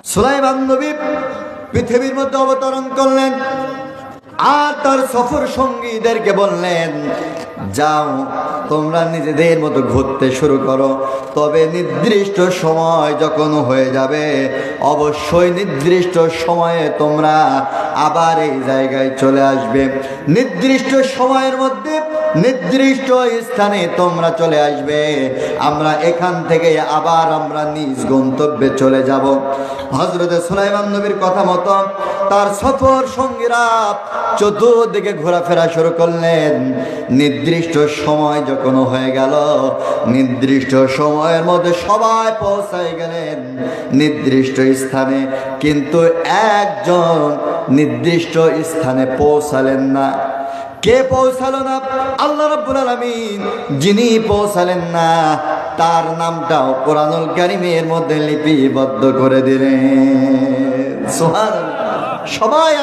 সুলাইমান নবী পৃথিবীর মধ্যে অবতরণ করলেন আর তার সফর সঙ্গীদেরকে বললেন, যাও তোমরা নিজেদের মতো ঘুরতে শুরু করো, তবে নির্দিষ্ট সময় যখন হয়ে যাবে অবশ্যই নির্দিষ্ট সময়ে তোমরা আবার এই জায়গায় চলে আসবে। নির্দিষ্ট সময়ের মধ্যে নির্দিষ্ট স্থানে তোমরা চলে আসবে, আমরা এখান থেকে আবার আমরা নিজ গন্তব্যে চলে যাব। হযরত সুলাইমান নবীর কথা মতো তার সফর সঙ্গীরা চতুর্দিকে ঘোরাফেরা শুরু করলেন। নির্দিষ্ট সময় যখন হয়ে গেল, নির্দিষ্ট সময়ের মধ্যে সবাই পৌঁছায় গেলেন নির্দিষ্ট স্থানে, কিন্তু একজন নির্দিষ্ট স্থানে পৌঁছালেন না। কে পৌঁছালো না? আল্লাহ রাব্বুল আলামিন যিনি পৌঁছালেন না তার নামটাও কোরআনুল কারীমের মধ্যে লিপিবদ্ধ করে দিলেন। সুবহানাল্লাহ। সবাই